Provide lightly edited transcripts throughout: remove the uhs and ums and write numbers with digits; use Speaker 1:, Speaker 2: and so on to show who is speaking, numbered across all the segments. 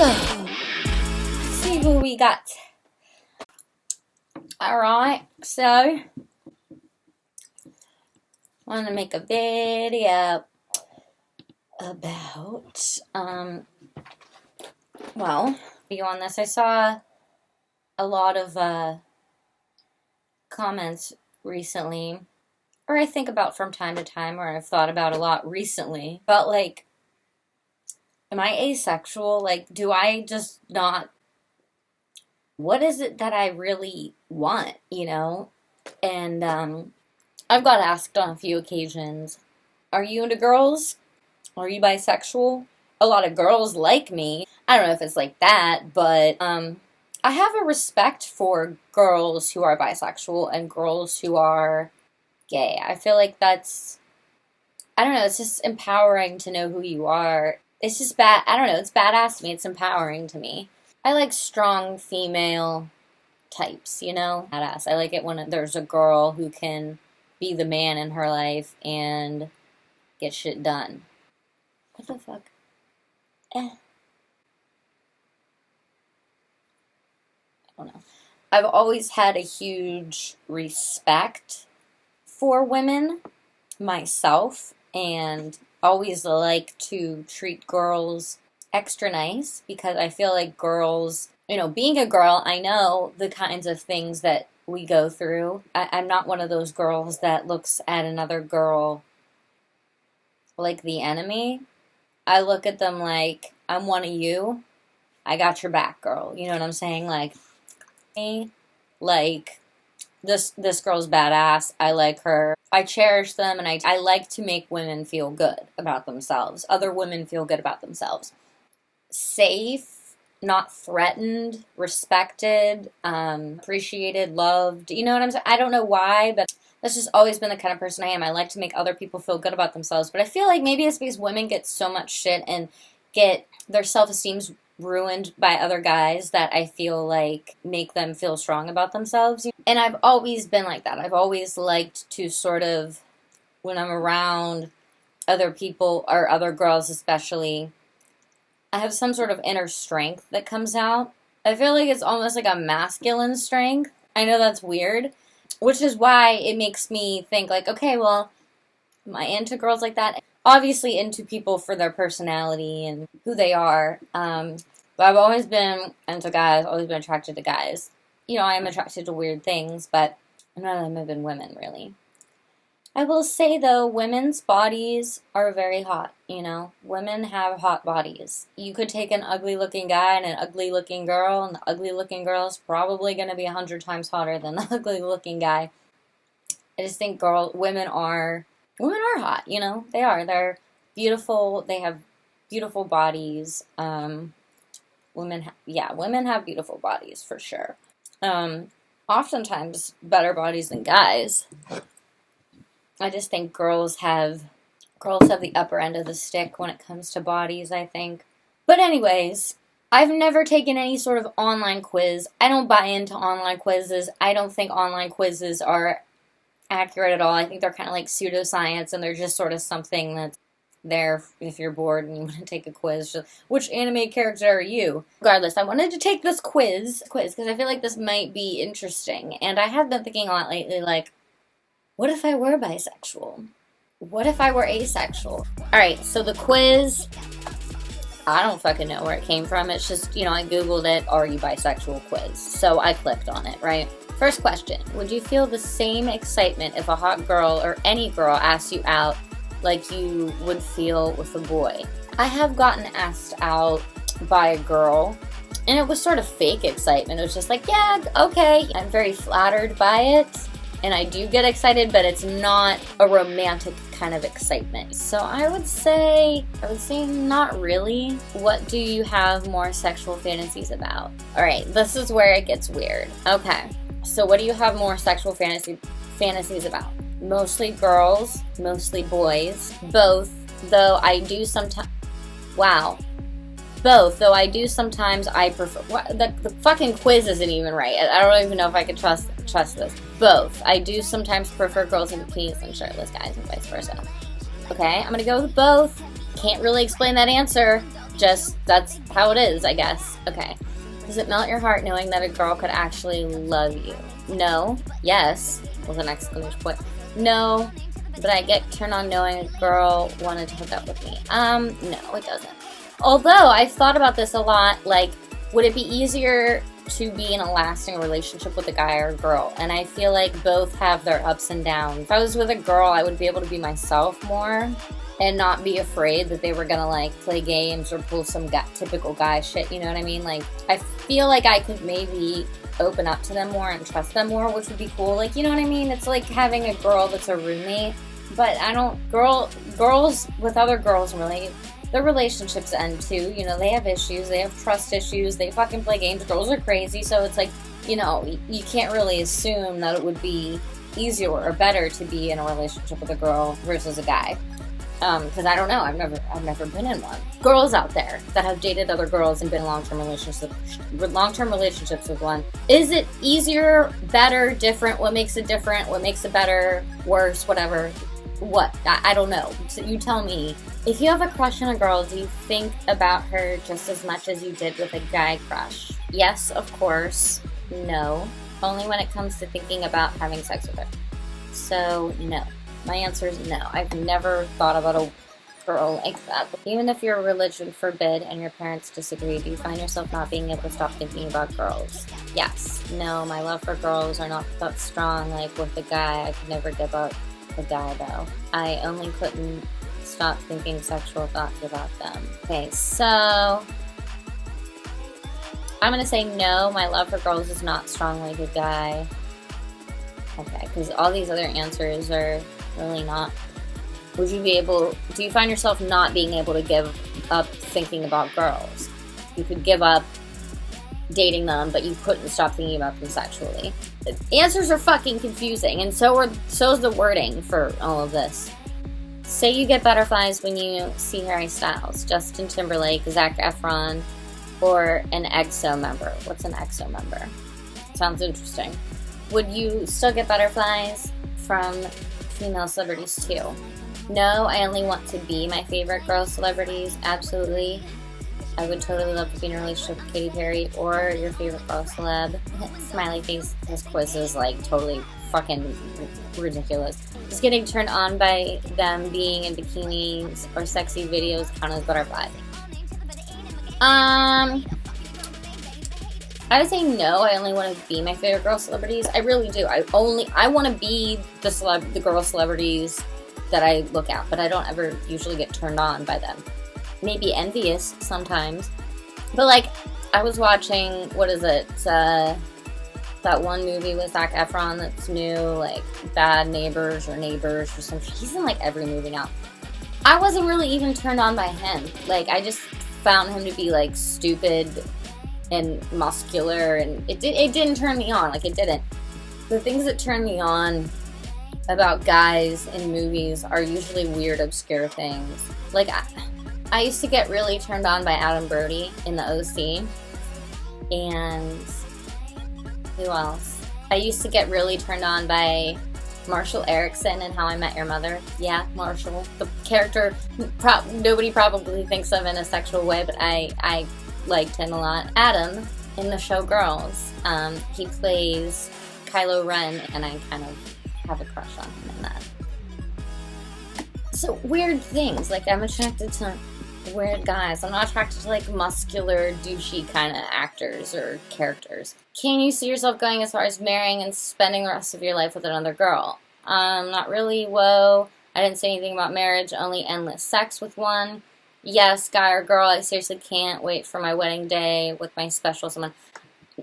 Speaker 1: So, let's see who we got. Alright, so I want to make a video about, well, video on this. I saw a lot of comments recently, or I think about from time to time, or I've thought about a lot recently, about like, am I asexual? Like, do I just not, what is it that I really want, you know? And I've got asked on a few occasions, are you into girls? Are you bisexual? A lot of girls like me. I don't know if it's like that, but I have a respect for girls who are bisexual and girls who are gay. I feel like that's, I don't know, it's just empowering to know who you are. It's just I don't know, it's badass to me. It's empowering to me. I like strong female types, you know? Badass. I like it when there's a girl who can be the man in her life and get shit done. What the fuck? I don't know. I've always had a huge respect for women myself, and always like to treat girls extra nice, because I feel like girls, you know, being a girl, I know the kinds of things that we go through. I'm not one of those girls that looks at another girl like the enemy. I look at them like, I'm one of you. I got your back, girl. You know what I'm saying? Like this girl's badass. I like her. I cherish them, and I like to make women feel good about themselves. Other women feel good about themselves. Safe, not threatened, respected, appreciated, loved. You know what I'm saying? I don't know why, but that's just always been the kind of person I am. I like to make other people feel good about themselves. But I feel like maybe it's because women get so much shit and get their self-esteem's ruined by other guys that I feel like make them feel strong about themselves. And I've always been like that. I've always liked to sort of, when I'm around other people, or other girls especially, I have some sort of inner strength that comes out. I feel like it's almost like a masculine strength. I know that's weird, which is why it makes me think like, okay, well, am I into girls like that? Obviously into people for their personality and who they are. But I've always been into guys, always been attracted to guys. You know, I am attracted to weird things, but none of them have been women, really. I will say, though, women's bodies are very hot, you know. Women have hot bodies. You could take an ugly-looking guy and an ugly-looking girl, and the ugly-looking girl is probably going to be 100 times hotter than the ugly-looking guy. I just think women are hot, you know. They are. They're beautiful. They have beautiful bodies. Women have beautiful bodies, for sure. Oftentimes better bodies than guys. I just think girls have the upper end of the stick when it comes to bodies, I think. But anyways, I've never taken any sort of online quiz. I don't buy into online quizzes. I don't think online quizzes are accurate at all. I think they're kind of like pseudoscience, and they're just sort of something that's there if you're bored and you want to take a quiz. Which anime character are you? Regardless, I wanted to take this quiz because I feel like this might be interesting. And I have been thinking a lot lately, like, what if I were bisexual? What if I were asexual? Alright, so the quiz, I don't fucking know where it came from. It's just, you know, I googled it, are you bisexual quiz. So I clicked on it, right? First question, would you feel the same excitement if a hot girl or any girl asked you out like you would feel with a boy? I have gotten asked out by a girl, and it was sort of fake excitement. It was just like, yeah, okay. I'm very flattered by it, and I do get excited, but it's not a romantic kind of excitement. So I would say not really. What do you have more sexual fantasies about? All right, this is where it gets weird. Okay, so what do you have more sexual fantasies about? Mostly girls, mostly boys. Both, though I do sometimes. Wow. Both, though I do sometimes. I prefer. What, the fucking quiz isn't even right. I don't even know if I could trust this. Both. I do sometimes prefer girls in bikinis than shirtless guys, and vice versa. Okay, I'm gonna go with both. Can't really explain that answer. that's how it is, I guess. Okay. Does it melt your heart knowing that a girl could actually love you? No. Yes. With an exclamation point. No. But I get turned on knowing a girl wanted to hook up with me. No, it doesn't. Although, I've thought about this a lot, like, would it be easier to be in a lasting relationship with a guy or a girl? And I feel like both have their ups and downs. If I was with a girl, I would be able to be myself more and not be afraid that they were gonna, like, play games or pull some typical guy shit, you know what I mean? Like, I feel like I could maybe open up to them more and trust them more, which would be cool. Like, you know what I mean? It's like having a girl that's a roommate. But I don't, girls with other girls, really, their relationships end too. You know, they have issues, they have trust issues, they fucking play games. Girls are crazy, so it's like, you know, you can't really assume that it would be easier or better to be in a relationship with a girl versus a guy. Because I don't know, I've never been in one. Girls out there that have dated other girls and been in long-term relationships with one. Is it easier, better, different? What makes it different? What makes it better, worse, whatever? What? I don't know. So you tell me. If you have a crush on a girl, do you think about her just as much as you did with a guy crush? Yes, of course. No. Only when it comes to thinking about having sex with her. So, no. My answer is no. I've never thought about a girl like that. Even if your religion forbid and your parents disagree, do you find yourself not being able to stop thinking about girls? Yes. No, my love for girls are not that strong like with a guy. I could never give up a guy, though. I only couldn't stop thinking sexual thoughts about them. Okay, so I'm gonna say no, my love for girls is not strong like a guy. Okay, because all these other answers are really not. Do you find yourself not being able to give up thinking about girls? You could give up dating them, but you couldn't stop thinking about them sexually. The answers are fucking confusing, and so's the wording for all of this. Say you get butterflies when you see Harry Styles, Justin Timberlake, Zac Efron, or an EXO member. What's an EXO member? Sounds interesting. Would you still get butterflies from female celebrities too? No, I only want to be my favorite girl celebrities. Absolutely. I would totally love to be in a relationship with Katy Perry or your favorite girl celeb. Smiley face. This quiz is like totally fucking ridiculous. Just getting turned on by them being in bikinis or sexy videos count as butterflies. I would say no. I only want to be my favorite girl celebrities. I really do. I want to be the girl celebrities that I look at, but I don't ever usually get turned on by them. Maybe envious sometimes, but like I was watching, what is it? That one movie with Zac Efron that's new, like Bad Neighbors or Neighbors or something. He's in like every movie now. I wasn't really even turned on by him. Like I just found him to be like stupid and muscular, and it didn't turn me on. Like it didn't. The things that turn me on about guys in movies are usually weird, obscure things. Like I used to get really turned on by Adam Brody in the OC. And who else? I used to get really turned on by Marshall Erickson in How I Met Your Mother. Yeah, Marshall. The character nobody probably thinks of in a sexual way, but I liked him a lot. Adam in the show Girls. He plays Kylo Ren, and I kind of have a crush on him in that. So weird things. Like I'm attracted to weird guys. I'm not attracted to like muscular, douchey kind of actors or characters. Can you see yourself going as far as marrying and spending the rest of your life with another girl? Not really. Whoa. I didn't say anything about marriage, only endless sex with one. Yes, guy or girl, I seriously can't wait for my wedding day with my special someone.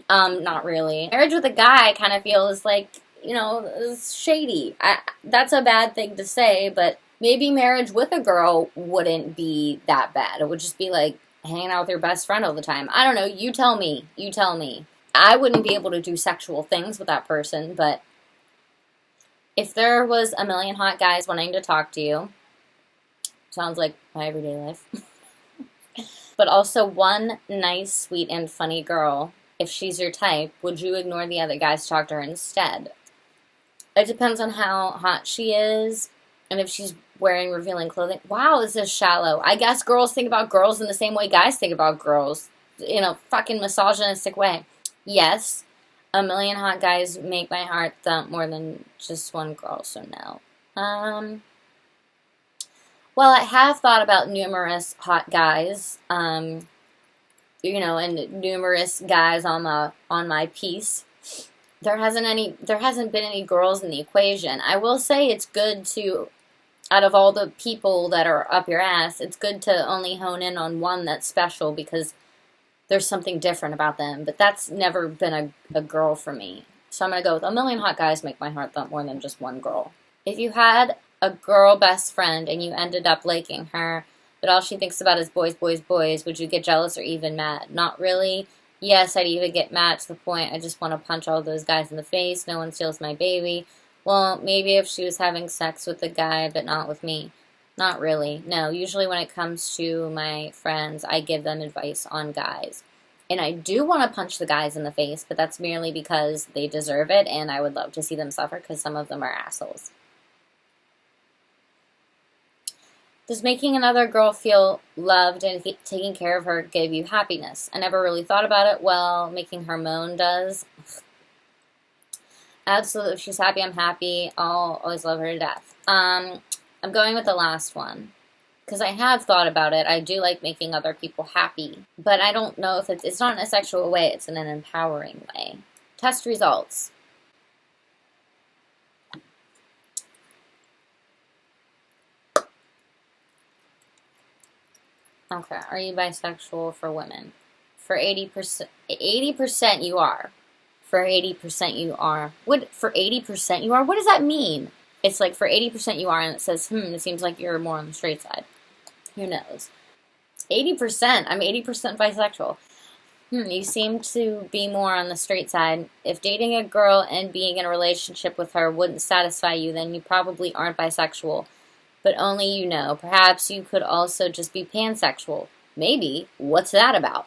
Speaker 1: Not really. Marriage with a guy kind of feels like, you know, is shady. That's a bad thing to say, but maybe marriage with a girl wouldn't be that bad. It would just be like hanging out with your best friend all the time. I don't know. You tell me. You tell me. I wouldn't be able to do sexual things with that person, but if there was a million hot guys wanting to talk to you, sounds like my everyday life, but also one nice, sweet, and funny girl, if she's your type, would you ignore the other guys to talk to her instead? It depends on how hot she is. And if she's wearing revealing clothing. Wow, this is shallow. I guess girls think about girls in the same way guys think about girls. In a fucking misogynistic way. Yes, a million hot guys make my heart thump more than just one girl, so no. Well, I have thought about numerous hot guys, and numerous guys on my piece. There hasn't been any girls in the equation. I will say it's good to, out of all the people that are up your ass, it's good to only hone in on one that's special because there's something different about them. But that's never been a girl for me. So I'm going to go with a million hot guys make my heart thump more than just one girl. If you had a girl best friend and you ended up liking her, but all she thinks about is boys, boys, boys, would you get jealous or even mad? Not really. Yes, I'd even get mad to the point I just want to punch all those guys in the face. No one steals my baby. Well, maybe if she was having sex with a guy, but not with me. Not really. No, usually when it comes to my friends, I give them advice on guys. And I do want to punch the guys in the face, but that's merely because they deserve it, and I would love to see them suffer because some of them are assholes. Does making another girl feel loved and taking care of her give you happiness? I never really thought about it. Well, making her moan does. Absolutely. If she's happy, I'm happy. I'll always love her to death. I'm going with the last one because I have thought about it. I do like making other people happy, but I don't know if it's not in a sexual way. It's in an empowering way. Test results. Okay, are you bisexual for women? For 80% you are. For 80% you are. For 80% you are? What does that mean? It's like for 80% you are, and it says, it seems like you're more on the straight side. Who knows? 80%. I'm 80% bisexual. You seem to be more on the straight side. If dating a girl and being in a relationship with her wouldn't satisfy you, then you probably aren't bisexual. But only you know. Perhaps you could also just be pansexual. Maybe. What's that about?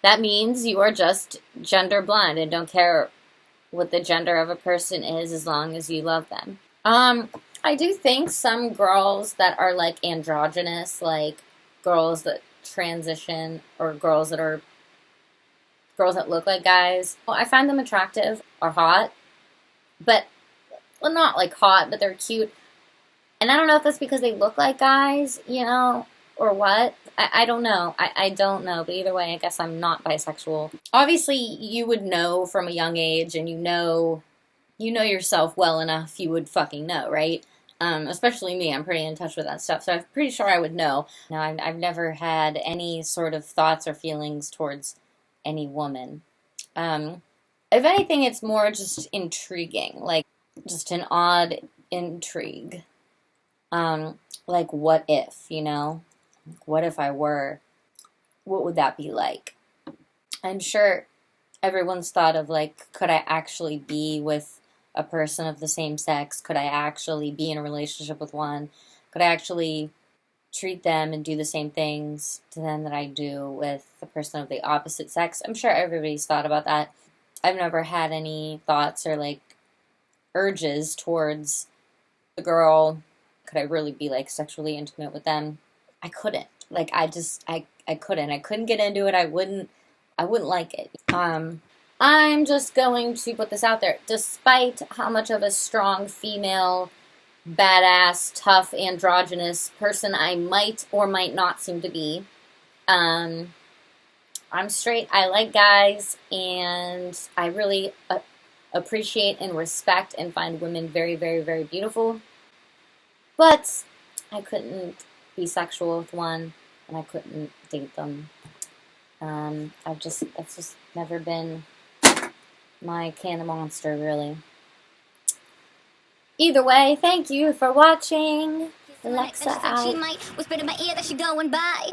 Speaker 1: That means you are just gender blind and don't care what the gender of a person is as long as you love them. I do think some girls that are like androgynous, like girls that transition or girls that look like guys, well, I find them attractive or hot. But, well, not like hot, but they're cute. And I don't know if that's because they look like guys, or what. I don't know. I don't know. But either way, I guess I'm not bisexual. Obviously, you would know from a young age, and you know yourself well enough, you would fucking know, right? Especially me. I'm pretty in touch with that stuff. So I'm pretty sure I would know. No, I've never had any sort of thoughts or feelings towards any woman. If anything, it's more just intriguing. Like, just an odd intrigue. Like, what if, What if I were? What would that be like? I'm sure everyone's thought of, like, could I actually be with a person of the same sex? Could I actually be in a relationship with one? Could I actually treat them and do the same things to them that I do with the person of the opposite sex? I'm sure everybody's thought about that. I've never had any thoughts or, like, urges towards the girl. Could I really be, like, sexually intimate with them? I couldn't. Like, I couldn't. I couldn't get into it. I wouldn't like it. I'm just going to put this out there. Despite how much of a strong female, badass, tough, androgynous person I might or might not seem to be, I'm straight. I like guys, and I really appreciate and respect and find women very, very, very beautiful. But I couldn't be sexual with one, and I couldn't date them. That's just never been my can of monster, really. Either way, thank you for watching. Lexa out. She might whisper in my ear that she going by.